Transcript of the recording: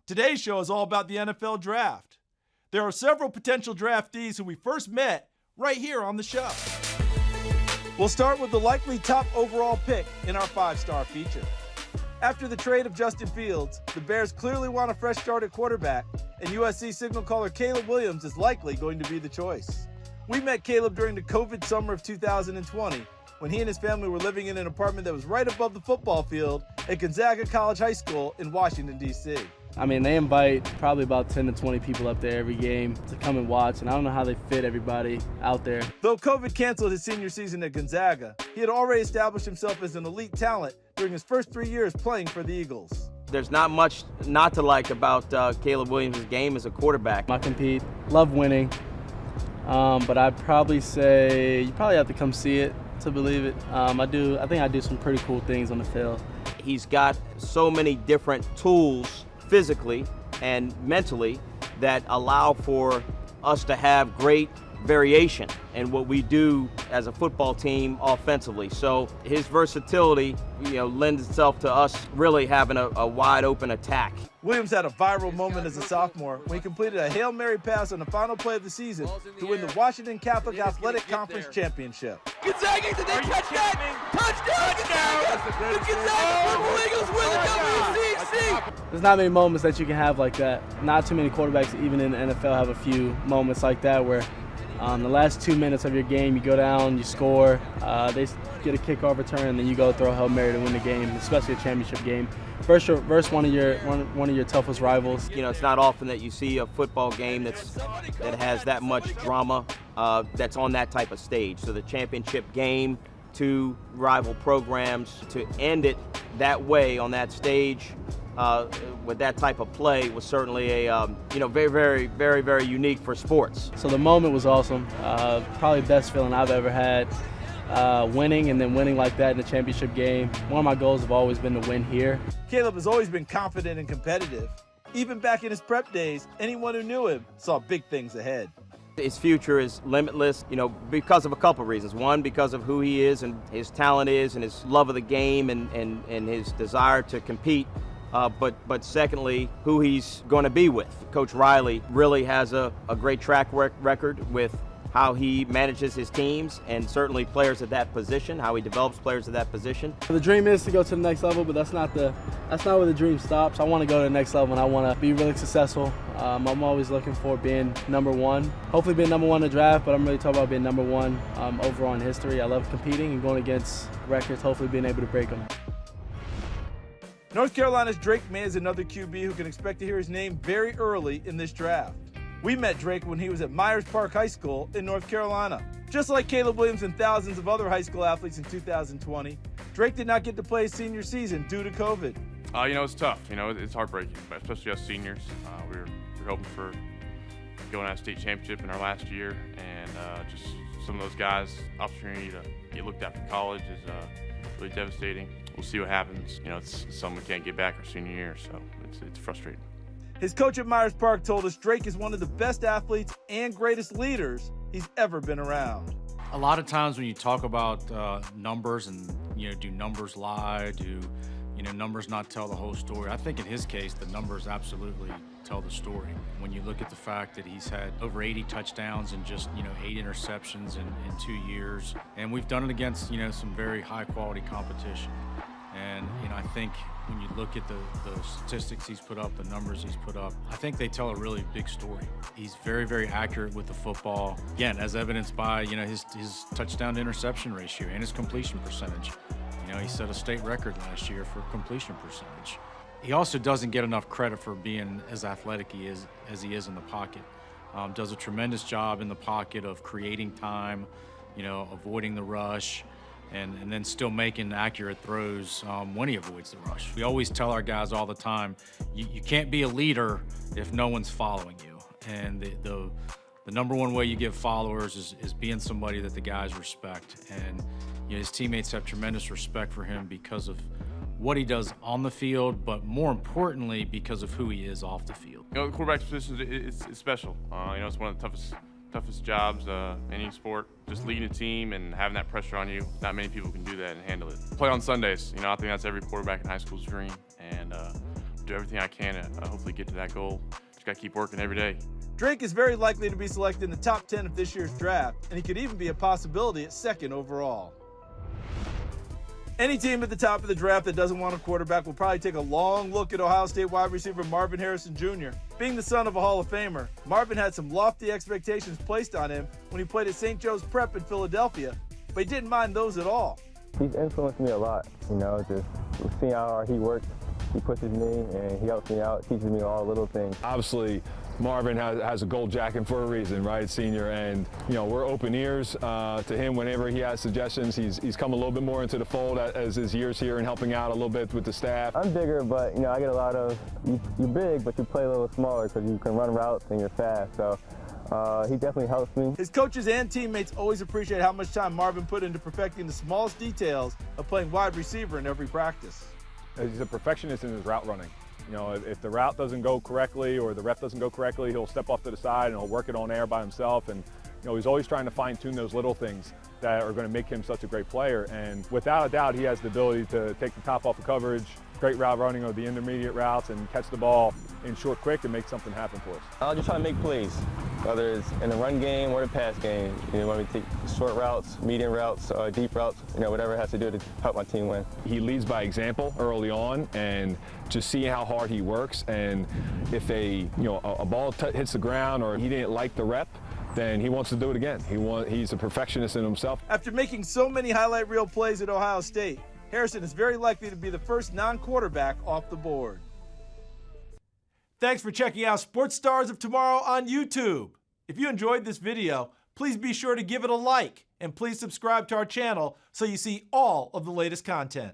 Today's show is all about the NFL Draft. There are several potential draftees who we first met right here on the show. We'll start with the likely top overall pick in our five-star feature. After the trade of Justin Fields, the Bears clearly want a fresh start at quarterback, and USC signal caller Caleb Williams is likely going to be the choice. We met Caleb during the COVID summer of 2020 when he and his family were living in an apartment that was right above the football field at Gonzaga College High School in Washington, D.C. I mean, they invite probably about 10 to 20 people up there every game to come and watch, and I don't know how they fit everybody out there. Though COVID canceled his senior season at Gonzaga, he had already established himself as an elite talent during his first 3 years playing for the Eagles. There's not much not to like about Caleb Williams' game as a quarterback. I compete, love winning, but I'd probably say you probably have to come see it to believe it. I think I do some pretty cool things on the field. He's got so many different tools physically and mentally that allow for us to have great variation in what we do as a football team offensively. So his versatility, lends itself to us really having a wide open attack. Williams had a viral moment as a sophomore when he completed a Hail Mary pass on the final play of the season to win the Washington Catholic Athletic Conference Championship. Gonzaga, did they catch that? Touchdown, Gonzaga! The Gonzaga Purple Eagles win the WCC! There's not many moments that you can have like that. Not too many quarterbacks, even in the NFL, have a few moments like that where the last 2 minutes of your game, you go down, you score, they get a kickoff return, and then you go throw a Hail Mary to win the game, especially a championship game. Versus one of your toughest rivals. It's not often that you see a football game that has that much drama that's on that type of stage. So the championship game, two rival programs, to end it that way on that stage with that type of play was certainly a very, very, very, very unique for sports. So the moment was awesome. Probably the best feeling I've ever had. Winning and then winning like that in the championship game. One of my goals have always been to win here. Caleb has always been confident and competitive. Even back in his prep days, anyone who knew him saw big things ahead. His future is limitless, because of a couple of reasons. One, because of who he is and his talent is and his love of the game and his desire to compete. But secondly, who he's going to be with. Coach Riley really has a great track record with how he manages his teams and certainly players at that position, how he develops players at that position. The dream is to go to the next level, but that's not where the dream stops. I want to go to the next level and I want to be really successful. I'm always looking for being number one. Hopefully being number one in the draft, but I'm really talking about being number one overall in history. I love competing and going against records, hopefully being able to break them. North Carolina's Drake Maye is another QB who can expect to hear his name very early in this draft. We met Drake when he was at Myers Park High School in North Carolina. Just like Caleb Williams and thousands of other high school athletes in 2020, Drake did not get to play his senior season due to COVID. It's tough. It's heartbreaking, especially us seniors. We're hoping for going out of state championship in our last year, and just some of those guys' opportunity to get looked at for college is really devastating. We'll see what happens. It's something we can't get back our senior year, so it's frustrating. His coach at Myers Park told us Drake is one of the best athletes and greatest leaders he's ever been around. A lot of times when you talk about numbers and, do numbers lie, do, numbers not tell the whole story? I think in his case, the numbers absolutely tell the story. When you look at the fact that he's had over 80 touchdowns and just, 8 interceptions in 2 years, and we've done it against, some very high quality competition. And, I think when you look at the statistics he's put up, the numbers he's put up, I think they tell a really big story. He's very, very accurate with the football. Again, as evidenced by, his touchdown to interception ratio and his completion percentage. He set a state record last year for completion percentage. He also doesn't get enough credit for being as athletic as he is in the pocket. Does a tremendous job in the pocket of creating time, avoiding the rush, and then still making accurate throws when he avoids the rush. We always tell our guys all the time, you can't be a leader if no one's following you. And the number one way you get followers is being somebody that the guys respect. And his teammates have tremendous respect for him because of what he does on the field, but more importantly, because of who he is off the field. The quarterback position is special. It's one of the toughest jobs in any sport. Just leading a team and having that pressure on you. Not many people can do that and handle it. Play on Sundays. I think that's every quarterback in high school's dream. And do everything I can to hopefully get to that goal. Just got to keep working every day. Drake is very likely to be selected in the top 10 of this year's draft, and he could even be a possibility at second overall. Any team at the top of the draft that doesn't want a quarterback will probably take a long look at Ohio State wide receiver Marvin Harrison Jr. Being the son of a Hall of Famer, Marvin had some lofty expectations placed on him when he played at St. Joe's Prep in Philadelphia, but he didn't mind those at all. He's influenced me a lot, just seeing how hard he works. He pushes me and he helps me out, teaches me all the little things. Obviously, Marvin has a gold jacket for a reason, right, senior? And, we're open ears to him whenever he has suggestions. He's come a little bit more into the fold as his years here and helping out a little bit with the staff. I'm bigger, but, I get a lot of, you're big, but you play a little smaller because you can run routes and you're fast. So he definitely helps me. His coaches and teammates always appreciate how much time Marvin put into perfecting the smallest details of playing wide receiver in every practice. He's a perfectionist in his route running. If the route doesn't go correctly or the rep doesn't go correctly, he'll step off to the side and he'll work it on air by himself. And he's always trying to fine-tune those little things that are going to make him such a great player. And without a doubt, he has the ability to take the top off of coverage, great route running or the intermediate routes, and catch the ball in short quick and make something happen for us. I'll just try to make plays, whether it's in the run game or the pass game. When we take short routes, medium routes, deep routes, whatever it has to do to help my team win. He leads by example early on, and just seeing how hard he works. And if a ball hits the ground or he didn't like the rep, then he wants to do it again. He's a perfectionist in himself. After making so many highlight reel plays at Ohio State, Harrison is very likely to be the first non-quarterback off the board. Thanks for checking out Sports Stars of Tomorrow on YouTube. If you enjoyed this video, please be sure to give it a like and please subscribe to our channel so you see all of the latest content.